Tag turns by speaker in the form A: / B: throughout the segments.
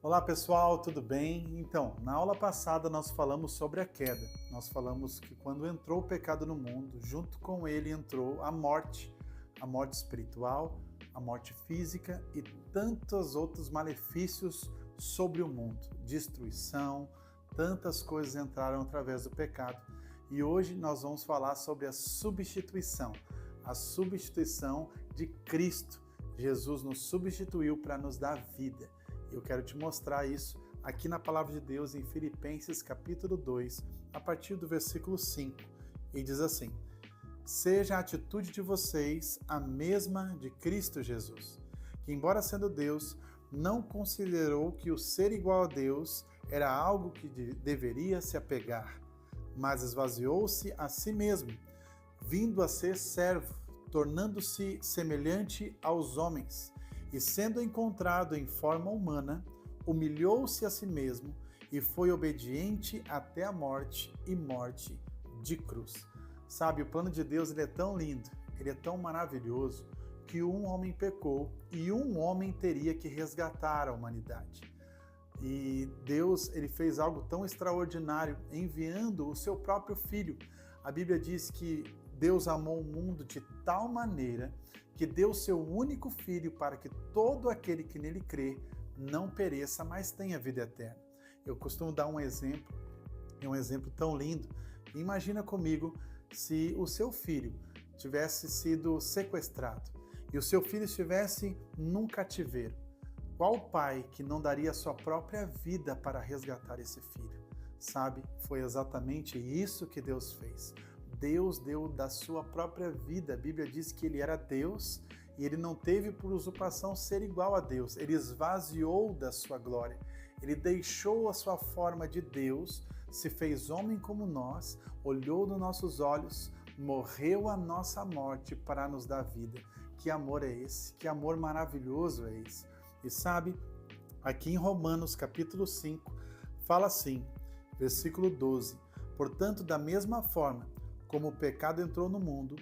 A: Olá pessoal, tudo bem? Então, na aula passada nós falamos sobre a queda. Nós falamos que quando entrou o pecado no mundo, junto com ele entrou a morte espiritual, a morte física e tantos outros malefícios sobre o mundo, destruição, tantas coisas entraram através do pecado. E hoje nós vamos falar sobre a substituição de Cristo. Jesus nos substituiu para nos dar vida. Eu quero te mostrar isso aqui na Palavra de Deus em Filipenses capítulo 2, a partir do versículo 5. E diz assim: seja a atitude de vocês a mesma de Cristo Jesus, que embora sendo Deus, não considerou que o ser igual a Deus era algo que deveria se apegar, mas esvaziou-se a si mesmo, vindo a ser servo, tornando-se semelhante aos homens. E sendo encontrado em forma humana, humilhou-se a si mesmo e foi obediente até a morte e morte de cruz. Sabe, o plano de Deus ele é tão lindo, ele é tão maravilhoso, que um homem pecou e um homem teria que resgatar a humanidade. E Deus ele fez algo tão extraordinário, enviando o seu próprio Filho. A Bíblia diz que Deus amou o mundo de tal maneira que deu seu único Filho para que todo aquele que nele crê não pereça, mas tenha vida eterna. Eu costumo dar um exemplo, é um exemplo tão lindo. Imagina comigo se o seu filho tivesse sido sequestrado e o seu filho estivesse num cativeiro. Qual pai que não daria a sua própria vida para resgatar esse filho? Sabe, foi exatamente isso que Deus fez. Deus deu da sua própria vida. A Bíblia diz que ele era Deus e ele não teve por usurpação ser igual a Deus. Ele esvaziou da sua glória. Ele deixou a sua forma de Deus, se fez homem como nós, olhou nos nossos olhos, morreu a nossa morte para nos dar vida. Que amor é esse? Que amor maravilhoso é esse? E sabe, aqui em Romanos capítulo 5, fala assim, versículo 12, portanto, da mesma forma, como o pecado entrou no mundo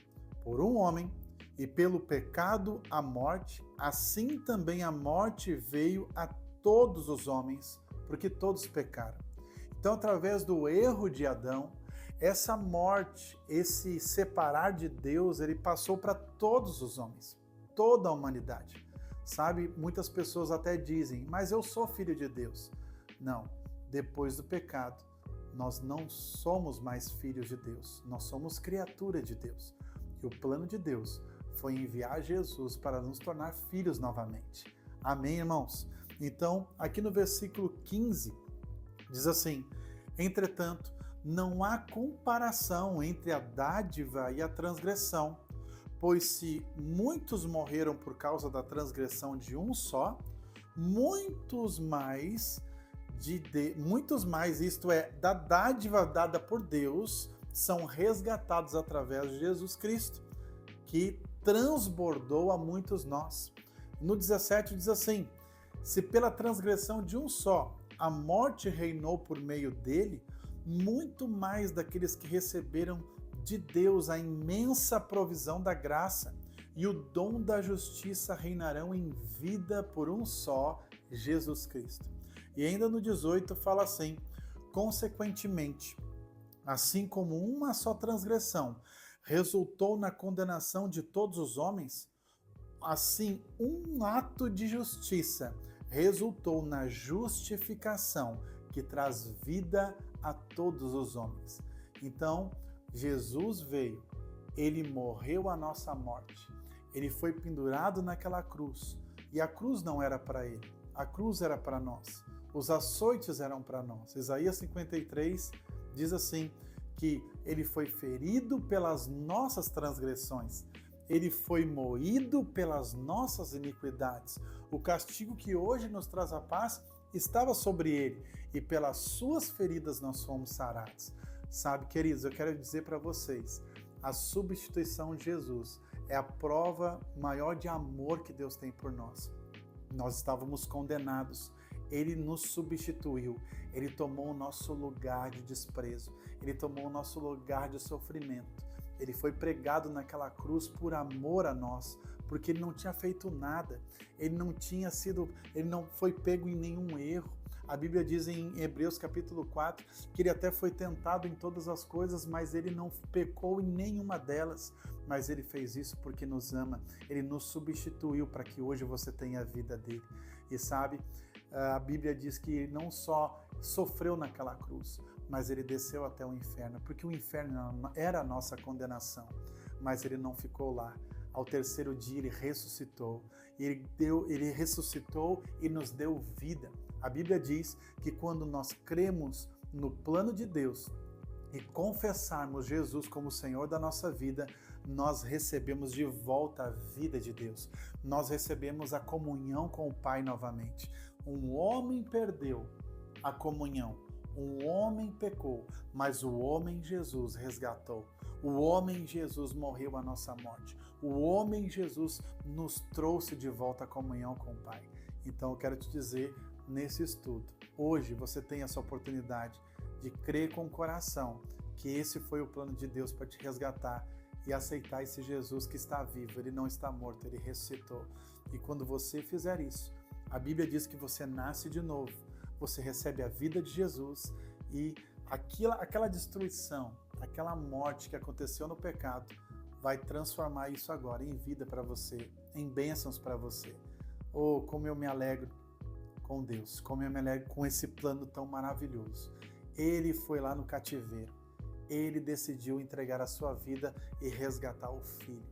A: por um homem, e pelo pecado a morte, assim também a morte veio a todos os homens, porque todos pecaram. Então, através do erro de Adão, essa morte, esse separar de Deus, ele passou para todos os homens, toda a humanidade. Sabe, muitas pessoas até dizem, mas eu sou filho de Deus. Não, depois do pecado, nós não somos mais filhos de Deus, nós somos criatura de Deus. E o plano de Deus foi enviar Jesus para nos tornar filhos novamente. Amém, irmãos? Então, aqui no versículo 15, diz assim, entretanto, não há comparação entre a dádiva e a transgressão, pois se muitos morreram por causa da transgressão de um só, muitos mais, isto é, da dádiva dada por Deus, são resgatados através de Jesus Cristo, que transbordou a muitos nós. No 17 diz assim, se pela transgressão de um só a morte reinou por meio dele, muito mais daqueles que receberam de Deus a imensa provisão da graça e o dom da justiça reinarão em vida por um só, Jesus Cristo. E ainda no 18 fala assim, consequentemente, assim como uma só transgressão resultou na condenação de todos os homens, assim um ato de justiça resultou na justificação que traz vida a todos os homens. Então, Jesus veio, ele morreu a nossa morte, ele foi pendurado naquela cruz, e a cruz não era para ele, a cruz era para nós, os açoites eram para nós. Isaías 53 diz assim, que ele foi ferido pelas nossas transgressões, ele foi moído pelas nossas iniquidades, o castigo que hoje nos traz a paz estava sobre ele, e pelas suas feridas nós fomos sarados. Sabe, queridos, eu quero dizer para vocês, a substituição de Jesus é a prova maior de amor que Deus tem por nós. Nós estávamos condenados, ele nos substituiu, ele tomou o nosso lugar de desprezo, ele tomou o nosso lugar de sofrimento, ele foi pregado naquela cruz por amor a nós, porque ele não tinha feito nada, ele não foi pego em nenhum erro. A Bíblia diz em Hebreus capítulo 4 que ele até foi tentado em todas as coisas, mas ele não pecou em nenhuma delas. Mas ele fez isso porque nos ama, ele nos substituiu para que hoje você tenha a vida dele. E sabe, a Bíblia diz que ele não só sofreu naquela cruz, mas ele desceu até o inferno, porque o inferno era a nossa condenação, mas ele não ficou lá. Ao terceiro dia ele ressuscitou, ele ressuscitou e nos deu vida. A Bíblia diz que quando nós cremos no plano de Deus e confessarmos Jesus como Senhor da nossa vida, nós recebemos de volta a vida de Deus. Nós recebemos a comunhão com o Pai novamente. Um homem perdeu a comunhão, um homem pecou, mas o homem Jesus resgatou. O homem Jesus morreu a nossa morte. O homem Jesus nos trouxe de volta a comunhão com o Pai. Então eu quero te dizer, nesse estudo, hoje você tem essa oportunidade de crer com o coração que esse foi o plano de Deus para te resgatar e aceitar esse Jesus que está vivo, ele não está morto, ele ressuscitou. E quando você fizer isso, a Bíblia diz que você nasce de novo, você recebe a vida de Jesus e aquela destruição, aquela morte que aconteceu no pecado, vai transformar isso agora em vida para você, em bênçãos para você. Oh, como eu me alegro com Deus, como eu me alegro com esse plano tão maravilhoso. Ele foi lá no cativeiro, ele decidiu entregar a sua vida e resgatar o filho.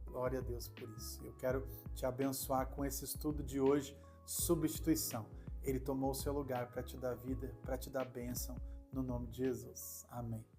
A: Glória a Deus por isso. Eu quero te abençoar com esse estudo de hoje, substituição. Ele tomou o seu lugar para te dar vida, para te dar bênção, no nome de Jesus. Amém.